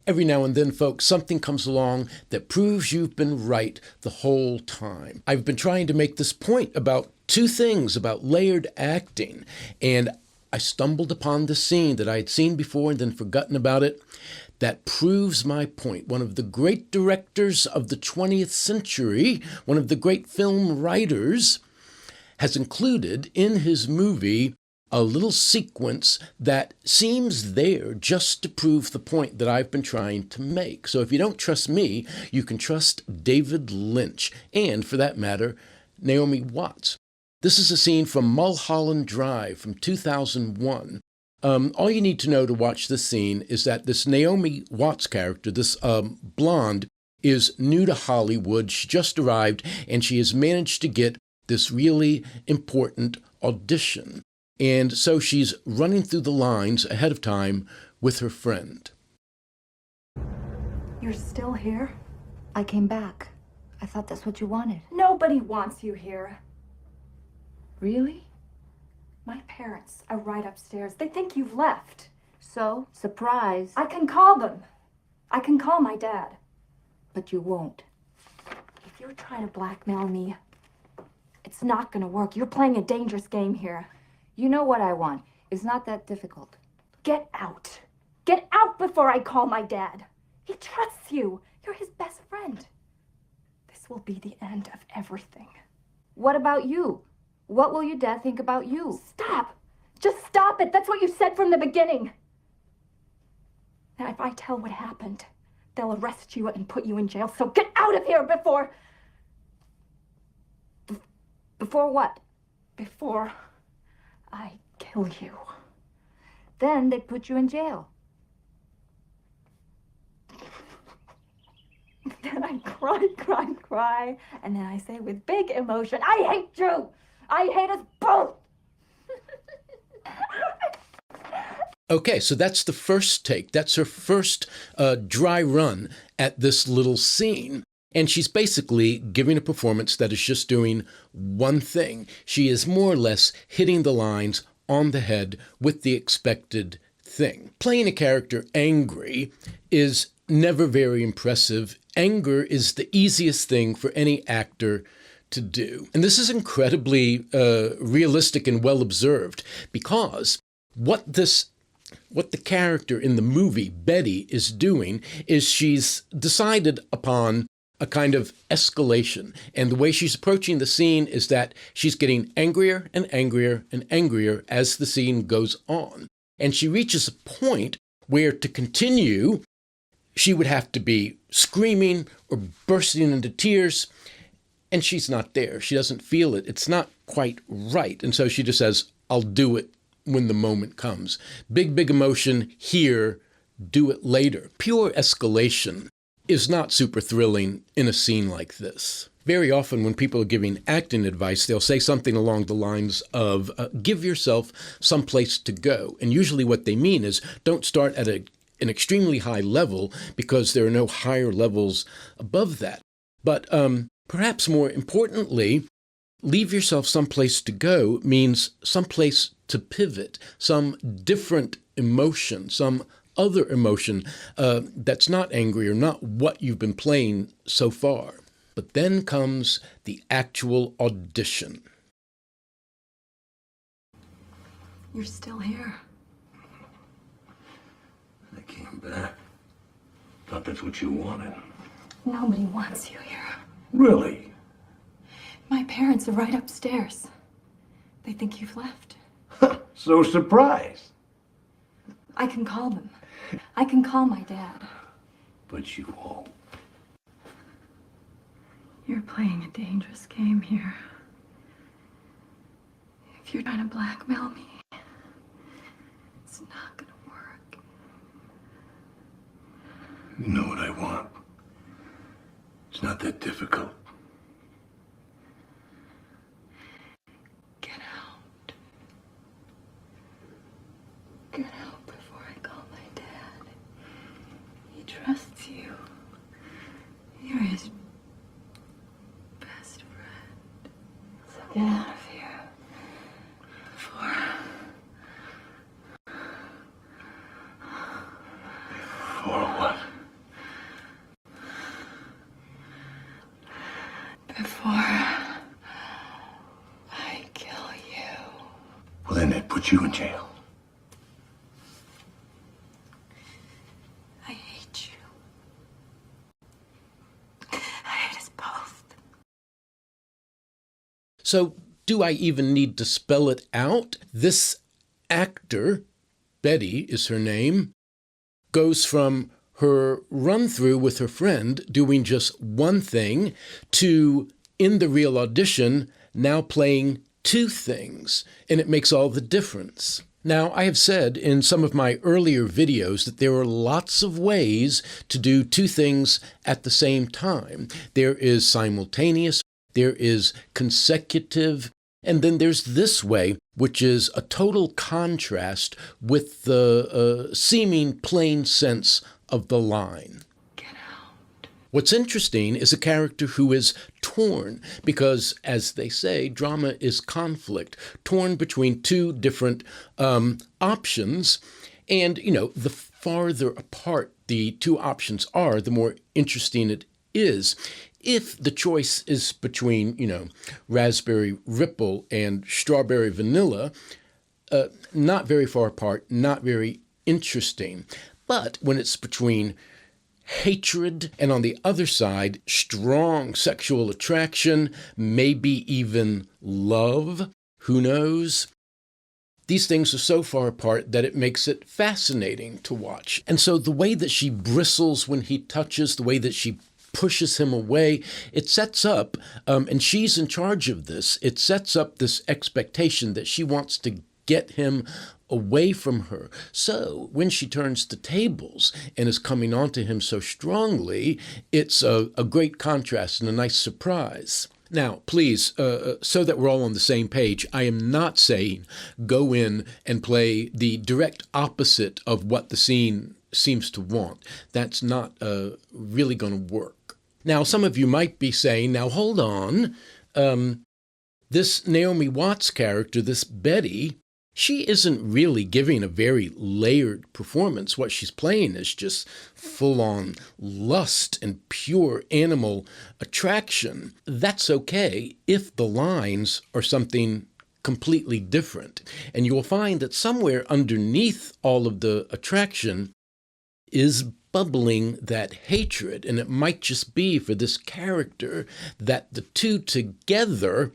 Every now and then, folks, something comes along that proves you've been right the whole time. I've been trying to make this point about two things about layered acting, and I stumbled upon this scene that I had seen before and then forgotten about it. That proves my point. One of the great directors of the 20th century, one of the great film writers, has included in his movie a little sequence that seems there just to prove the point that I've been trying to make. So if you don't trust me, you can trust David Lynch, and for that matter, Naomi Watts. This is a scene from Mulholland Drive from 2001. All you need to know to watch this scene is that this Naomi Watts character, this blonde, is new to Hollywood. She just arrived, and she has managed to get this really important audition. And so she's running through the lines ahead of time with her friend. You're still here? I came back. I thought that's what you wanted. Nobody wants you here. Really? My parents are right upstairs. They think you've left. So, surprise. I can call them. I can call my dad. But you won't. If you're trying to blackmail me, it's not gonna work. You're playing a dangerous game here. You know what I want. It's not that difficult. Get out. Get out before I call my dad. He trusts you. You're his best friend. This will be the end of everything. What about you? What will your dad think about you? Stop. Just stop it. That's what you said from the beginning. And if I tell what happened, they'll arrest you and put you in jail. So get out of here before... Before what? Before I kill you. Then they put you in jail. Then I cry, and then I say with big emotion, I hate you! I hate us both! Okay, so that's the first take. That's her first dry run at this little scene. And she's basically giving a performance that is just doing one thing. She is more or less hitting the lines on the head with the expected thing. Playing a character angry is never very impressive. Anger is the easiest thing for any actor to do. And this is incredibly realistic and well observed, because what the character in the movie, Betty, is doing is she's decided upon a kind of escalation. And the way she's approaching the scene is that she's getting angrier and angrier and angrier as the scene goes on. And she reaches a point where to continue, she would have to be screaming or bursting into tears. And she's not there. She doesn't feel it. It's not quite right. And so she just says, I'll do it when the moment comes. Big emotion here, do it later. Pure escalation is not super thrilling in a scene like this. Very often when people are giving acting advice, they'll say something along the lines of, give yourself some place to go. And usually what they mean is don't start at an extremely high level, because there are no higher levels above that. But perhaps more importantly, leave yourself some place to go means some place to pivot, some different emotion, some other emotion that's not angry or not what you've been playing so far. But then comes the actual audition. You're still here. I came back. Thought that's what you wanted. Nobody wants you here. Really? My parents are right upstairs. They think you've left. So surprised. I can call them. I can call my dad. But you won't. You're playing a dangerous game here. If you're trying to blackmail me, it's not gonna work. You know what I want. It's not that difficult. Get out. Get out before I call my dad. He trusts you. You're his best friend. So get out of here. Before... For what? before I kill you. Well, then they'd put you in jail. I hate you. I hate us both. So, do I even need to spell it out? This actor, Betty is her name, goes from her run-through with her friend doing just one thing to, in the real audition, now playing two things, and it makes all the difference. Now, I have said in some of my earlier videos that there are lots of ways to do two things at the same time. There is simultaneous, there is consecutive, and then there's this way, which is a total contrast with the seeming plain sense of the line. Get out. What's interesting is a character who is torn because, as they say, drama is conflict, torn between two different options. And, the farther apart the two options are, the more interesting it is. If the choice is between, raspberry ripple and strawberry vanilla, not very far apart, not very interesting. But when it's between hatred and on the other side, strong sexual attraction, maybe even love, who knows? These things are so far apart that it makes it fascinating to watch. And so the way that she bristles when he touches, the way that she pushes him away, it sets up, and she's in charge of this, it sets up this expectation that she wants to get him away from her. So when she turns the tables and is coming on to him so strongly, it's a great contrast and a nice surprise. Now, please, so that we're all on the same page, I am not saying go in and play the direct opposite of what the scene seems to want. That's not really going to work. Now, some of you might be saying, now hold on, this Naomi Watts character, this Betty, she isn't really giving a very layered performance. What she's playing is just full-on lust and pure animal attraction. That's okay if the lines are something completely different. And you will find that somewhere underneath all of the attraction is bubbling that hatred. And it might just be for this character that the two together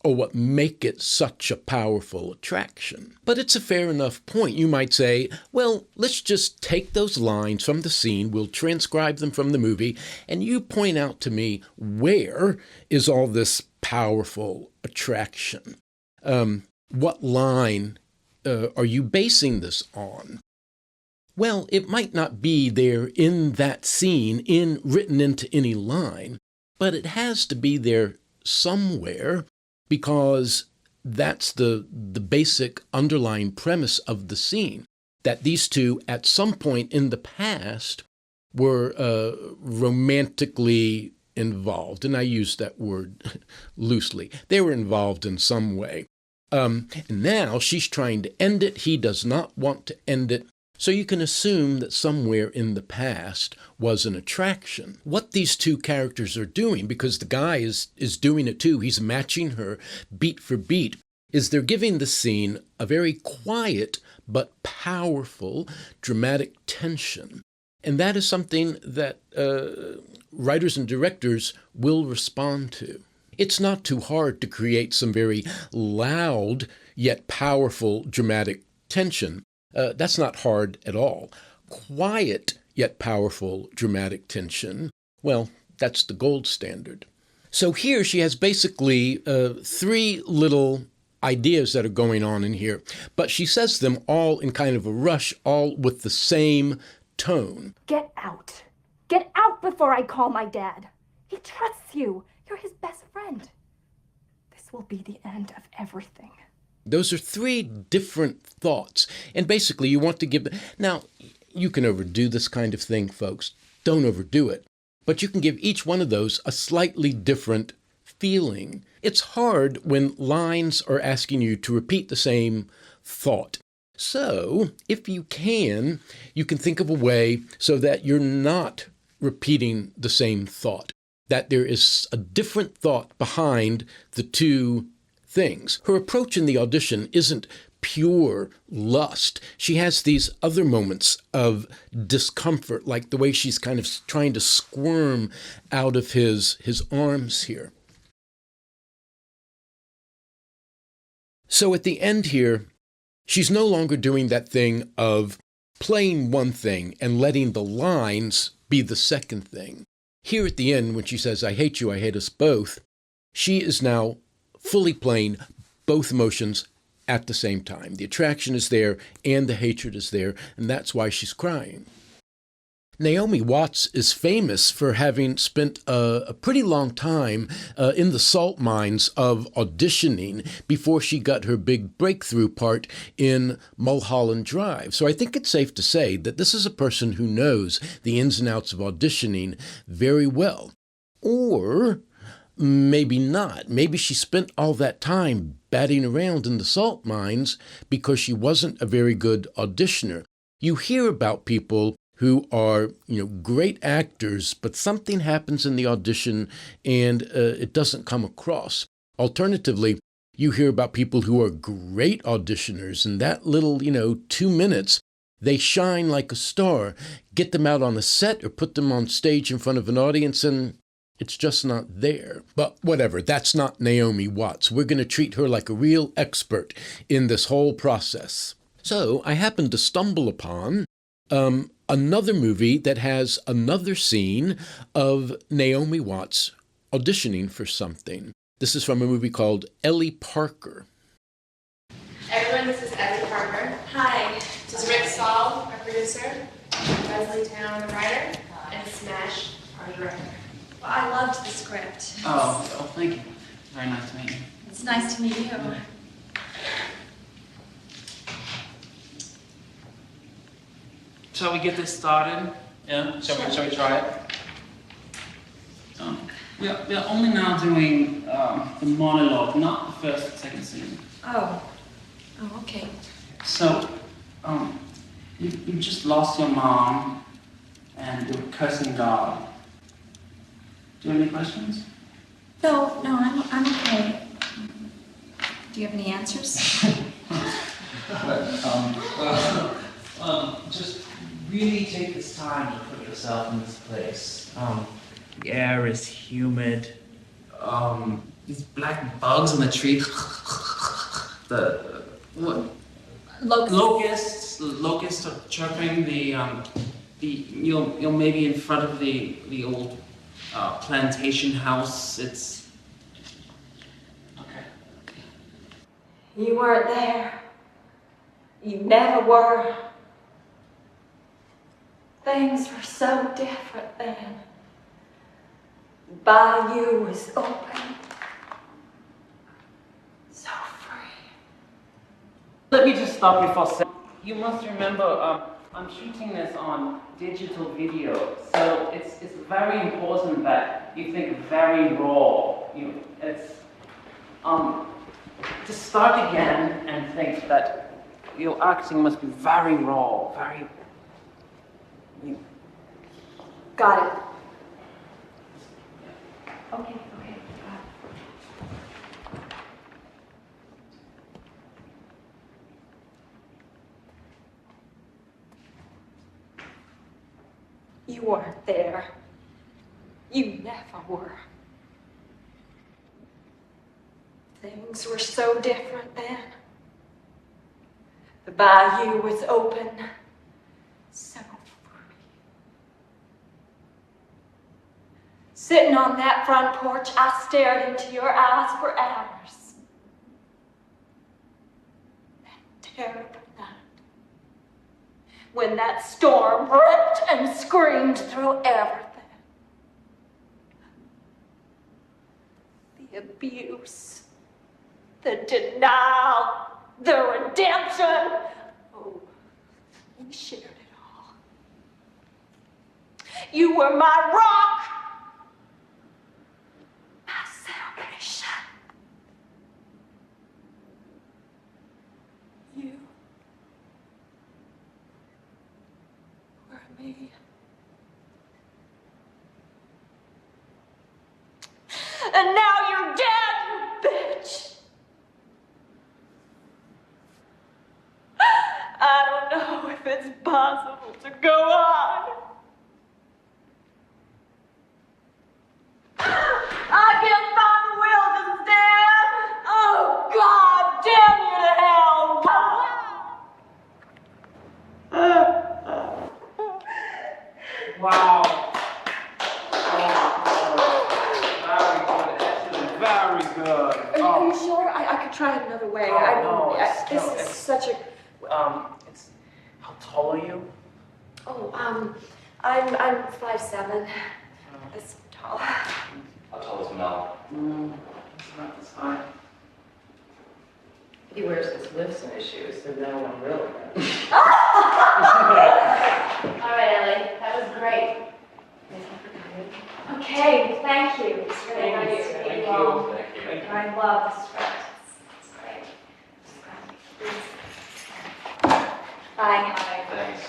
or what make it such a powerful attraction. But it's a fair enough point. You might say, well, let's just take those lines from the scene, we'll transcribe them from the movie, and you point out to me where is all this powerful attraction. What line are you basing this on? Well, it might not be there in that scene, written into any line, but it has to be there somewhere, because that's the basic underlying premise of the scene, that these two at some point in the past were romantically involved. And I use that word loosely. They were involved in some way. And now she's trying to end it. He does not want to end it. So you can assume that somewhere in the past was an attraction. What these two characters are doing, because the guy is doing it too, he's matching her beat for beat, is they're giving the scene a very quiet but powerful dramatic tension. And that is something that writers and directors will respond to. It's not too hard to create some very loud yet powerful dramatic tension. That's not hard at all. Quiet yet powerful dramatic tension, well, that's the gold standard. So here she has basically three little ideas that are going on in here, but she says them all in kind of a rush, all with the same tone. Get out. Get out before I call my dad. He trusts you. You're his best friend. This will be the end of everything. Those are three different thoughts. And basically you want to give them... Now, you can overdo this kind of thing, folks. Don't overdo it. But you can give each one of those a slightly different feeling. It's hard when lines are asking you to repeat the same thought. So, if you can think of a way so that you're not repeating the same thought. that there is a different thought behind the two things. Her approach in the audition isn't pure lust. She has these other moments of discomfort, like the way she's kind of trying to squirm out of his arms here. So at the end here, she's no longer doing that thing of playing one thing and letting the lines be the second thing. Here at the end, when she says, "I hate you, I hate us both," she is now fully playing both emotions at the same time. The attraction is there and the hatred is there, and that's why she's crying. Naomi Watts is famous for having spent a pretty long time in the salt mines of auditioning before she got her big breakthrough part in Mulholland Drive. So I think it's safe to say that this is a person who knows the ins and outs of auditioning very well. Or maybe not. Maybe she spent all that time batting around in the salt mines because she wasn't a very good auditioner. You hear about people who are, great actors, but something happens in the audition and it doesn't come across. Alternatively, you hear about people who are great auditioners, and that little, 2 minutes, they shine like a star. Get them out on a set or put them on stage in front of an audience, and it's just not there. But whatever, that's not Naomi Watts. We're going to treat her like a real expert in this whole process. So I happened to stumble upon another movie that has another scene of Naomi Watts auditioning for something. This is from a movie called Ellie Parker. Everyone, this is Ellie Parker. Hi. This is Rick Saul, our producer, Leslie Town, the writer, and Smash, our director. Well, I loved the script. Oh, thank you. Very nice to meet you. It's nice to meet you. Shall we get this started? Yeah? Shall we try it? We are only now doing the monologue, not the first and second scene. Oh, okay. So, you just lost your mom and you're cursing God. Do you have any questions? No, I'm okay. Do you have any answers? Just really take this time to put yourself in this place. The air is humid. These black bugs on the tree. Locusts are chirping. You're maybe in front of the old plantation house. It's okay. You weren't there. You never were. Things were so different then. The bayou was open. So free. Let me just stop you for a second. You must remember, I'm shooting this on digital video, so it's very important that you think very raw. Just start again and think that your acting must be very raw, very. Got it. Okay. You weren't there. You never were. Things were so different then. The bayou was open, so free. Sitting on that front porch, I stared into your eyes for hours. That terrible night, when that storm ripped and screamed through everything. The abuse, the denial, the redemption. Oh, we shared it all. You were my rock, my salvation. You were me. And now you're dead, you bitch! I don't know if it's possible to go on. I can't find the will to stand. Oh, God damn you to hell. Wow. Very good. Are you sure? I could try it another way. This is such a... It's, how tall are you? Oh, I'm 5'7". That's tall. How tall is Mel? It's not this high. He wears his lift-size shoes, so no one really knows. All right, Ellie, that was great. Okay, thank you. It's really nice to meet you all. Thank you. I love the script. It's great. Bye. Thanks.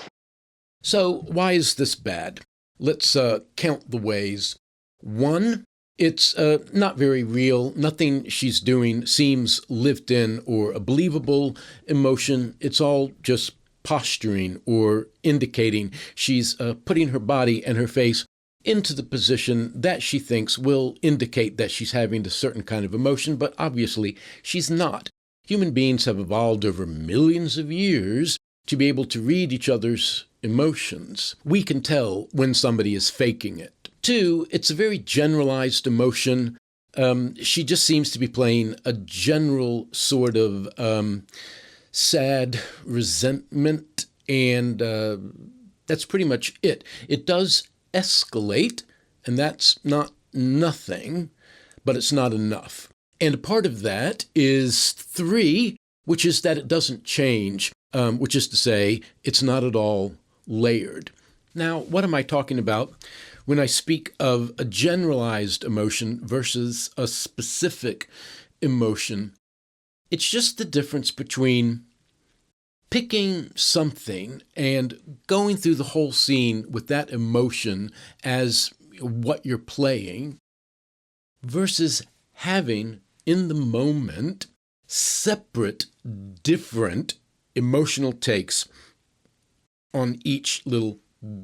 So, why is this bad? Let's count the ways. 1, it's not very real. Nothing she's doing seems lived in or a believable emotion. It's all just posturing or indicating she's putting her body and her face into the position that she thinks will indicate that she's having a certain kind of emotion, but obviously she's not. Human beings have evolved over millions of years to be able to read each other's emotions. We can tell when somebody is faking it. 2, it's a very generalized emotion. She just seems to be playing a general sort of sad resentment, and that's pretty much it. It does escalate, and that's not nothing, but it's not enough. And a part of that is 3, which is that it doesn't change, which is to say, it's not at all layered. Now, what am I talking about when I speak of a generalized emotion versus a specific emotion? It's just the difference between picking something and going through the whole scene with that emotion as what you're playing versus having in the moment separate, different emotional takes on each little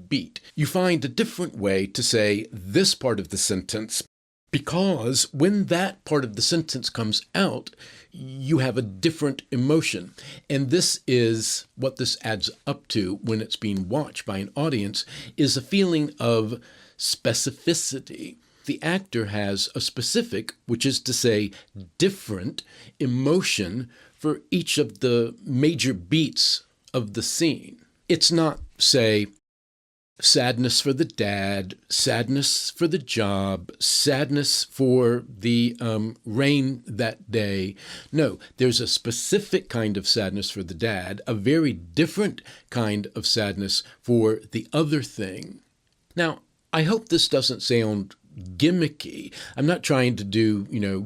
beat. You find a different way to say this part of the sentence because when that part of the sentence comes out, you have a different emotion. And this is what this adds up to when it's being watched by an audience, is a feeling of specificity. The actor has a specific, which is to say different, emotion for each of the major beats of the scene. It's not, say, sadness for the dad, sadness for the job, sadness for the rain that day. No, there's a specific kind of sadness for the dad, a very different kind of sadness for the other thing. Now, I hope this doesn't sound gimmicky. I'm not trying to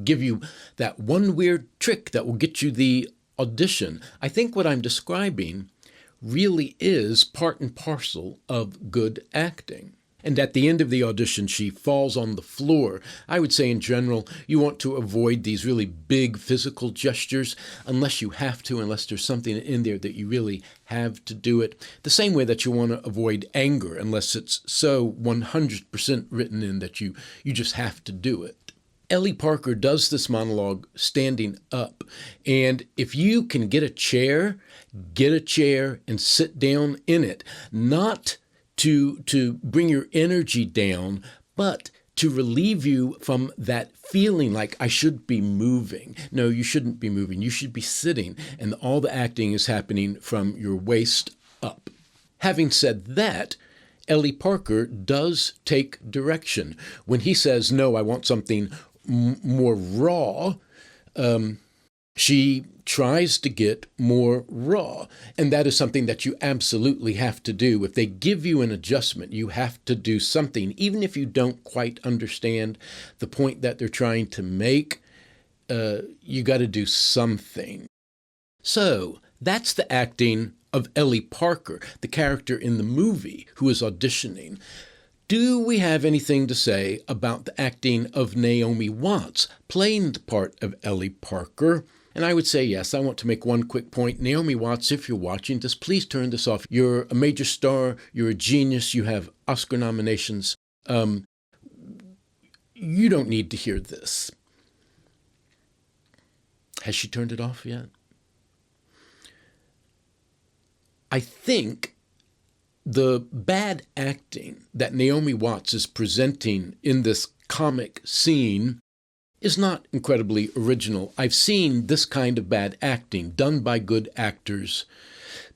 give you that one weird trick that will get you the audition. I think what I'm describing really is part and parcel of good acting. And at the end of the audition, she falls on the floor. I would say in general, you want to avoid these really big physical gestures unless you have to, unless there's something in there that you really have to do it. The same way that you want to avoid anger unless it's so 100% written in that you just have to do it. Ellie Parker does this monologue standing up. And if you can get a chair and sit down in it, not to bring your energy down, but to relieve you from that feeling like I should be moving. No, you shouldn't be moving. You should be sitting, and all the acting is happening from your waist up. Having said that, Ellie Parker does take direction. When he says, no, I want something more raw, she tries to get more raw. And that is something that you absolutely have to do. If they give you an adjustment, you have to do something. Even if you don't quite understand the point that they're trying to make, you got to do something. So that's the acting of Ellie Parker, the character in the movie who is auditioning. Do we have anything to say about the acting of Naomi Watts, playing the part of Ellie Parker? And I would say yes. I want to make one quick point. Naomi Watts, if you're watching this, please turn this off. You're a major star. You're a genius. You have Oscar nominations. You don't need to hear this. Has she turned it off yet? I think the bad acting that Naomi Watts is presenting in this comic scene is not incredibly original. I've seen this kind of bad acting done by good actors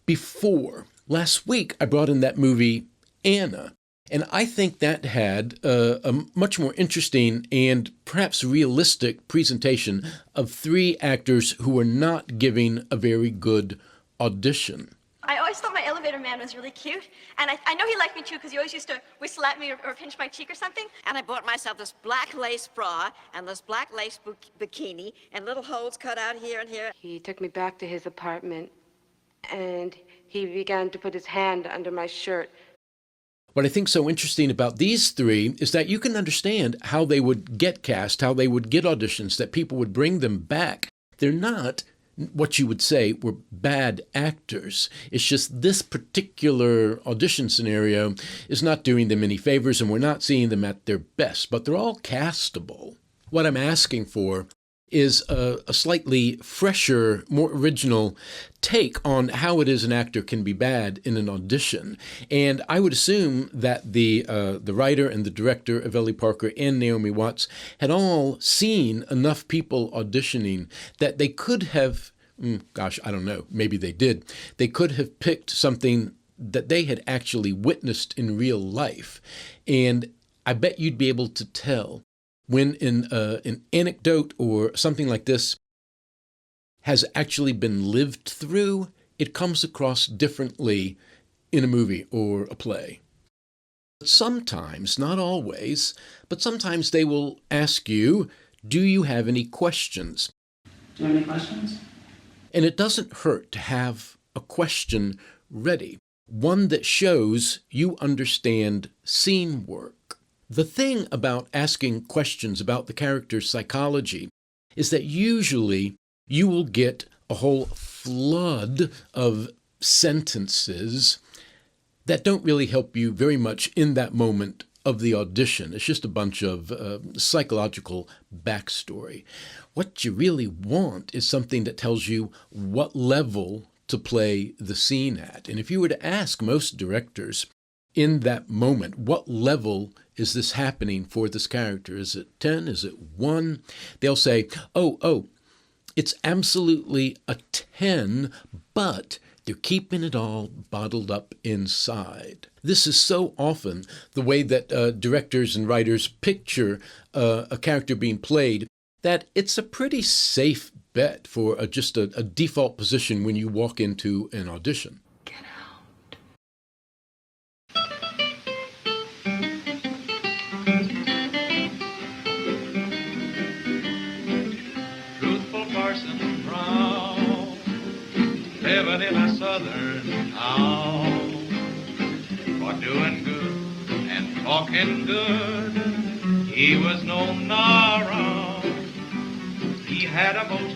before. Last week, I brought in that movie, Anna, and I think that had a much more interesting and perhaps realistic presentation of three actors who were not giving a very good audition. I always thought my elevator man was really cute, and I know he liked me too because he always used to whistle at me or pinch my cheek or something. And I bought myself this black lace bra and this black lace bikini and little holes cut out here and here. He took me back to his apartment, and he began to put his hand under my shirt. What I think so interesting about these three is that you can understand how they would get cast, how they would get auditions, that people would bring them back. They're not what you would say were bad actors. It's just this particular audition scenario is not doing them any favors, and we're not seeing them at their best, but they're all castable. What I'm asking for is a slightly fresher, more original take on how it is an actor can be bad in an audition. And I would assume that the writer and the director of Ellie Parker and Naomi Watts had all seen enough people auditioning that they could have, I don't know, maybe they did. They could have picked something that they had actually witnessed in real life. And I bet you'd be able to tell when an anecdote or something like this has actually been lived through, it comes across differently in a movie or a play. Sometimes, not always, but sometimes they will ask you, do you have any questions? Do you have any questions? And it doesn't hurt to have a question ready, one that shows you understand scene work. The thing about asking questions about the character's psychology is that usually you will get a whole flood of sentences that don't really help you very much in that moment of the audition. It's just a bunch of psychological backstory. What you really want is something that tells you what level to play the scene at. And if you were to ask most directors in that moment, what level is this happening for this character? Is it 10? Is it 1? They'll say, oh, it's absolutely a 10, but they're keeping it all bottled up inside. This is so often the way that directors and writers picture a character being played, that it's a pretty safe bet for just a default position when you walk into an audition. Living in a southern town, for doing good and talking good, he was known around. He had a most